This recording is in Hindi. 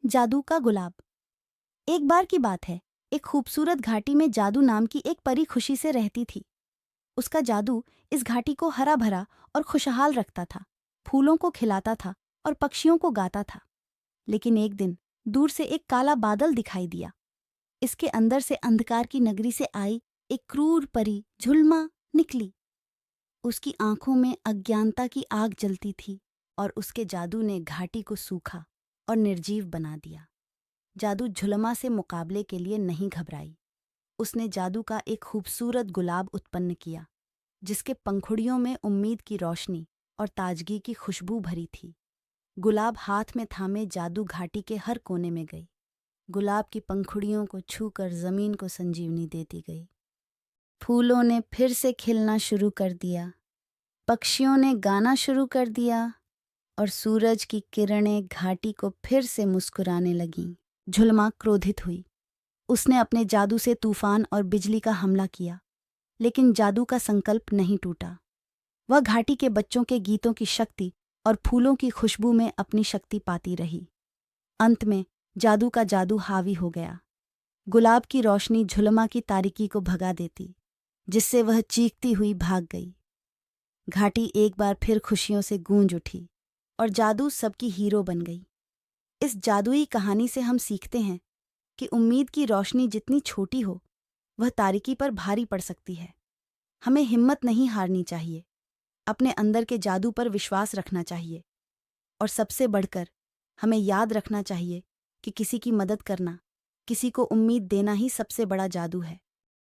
जादू का गुलाब। एक बार की बात है, एक खूबसूरत घाटी में जादू नाम की एक परी खुशी से रहती थी। उसका जादू इस घाटी को हरा भरा और खुशहाल रखता था, फूलों को खिलाता था और पक्षियों को गाता था। लेकिन एक दिन दूर से एक काला बादल दिखाई दिया। इसके अंदर से अंधकार की नगरी से आई एक क्रूर परी झुलमा निकली। उसकी आंखों में अज्ञानता की आग जलती थी और उसके जादू ने घाटी को सूखा और निर्जीव बना दिया। जादू झुलमा से मुकाबले के लिए नहीं घबराई। उसने जादू का एक खूबसूरत गुलाब उत्पन्न किया, जिसके पंखुड़ियों में उम्मीद की रोशनी और ताजगी की खुशबू भरी थी। गुलाब हाथ में थामे जादू घाटी के हर कोने में गई। गुलाब की पंखुड़ियों को छूकर जमीन को संजीवनी देती गई। फूलों ने फिर से खिलना शुरू कर दिया, पक्षियों ने गाना शुरू कर दिया और सूरज की किरणें घाटी को फिर से मुस्कुराने लगीं। झुलमा क्रोधित हुई। उसने अपने जादू से तूफान और बिजली का हमला किया, लेकिन जादू का संकल्प नहीं टूटा। वह घाटी के बच्चों के गीतों की शक्ति और फूलों की खुशबू में अपनी शक्ति पाती रही। अंत में जादू का जादू हावी हो गया। गुलाब की रोशनी झुलमा की तारीकी को भगा देती, जिससे वह चीखती हुई भाग गई। घाटी एक बार फिर खुशियों से गूंज उठी और जादू सबकी हीरो बन गई। इस जादुई कहानी से हम सीखते हैं कि उम्मीद की रोशनी जितनी छोटी हो, वह तारीकी पर भारी पड़ सकती है। हमें हिम्मत नहीं हारनी चाहिए, अपने अंदर के जादू पर विश्वास रखना चाहिए और सबसे बढ़कर हमें याद रखना चाहिए कि किसी की मदद करना, किसी को उम्मीद देना ही सबसे बड़ा जादू है।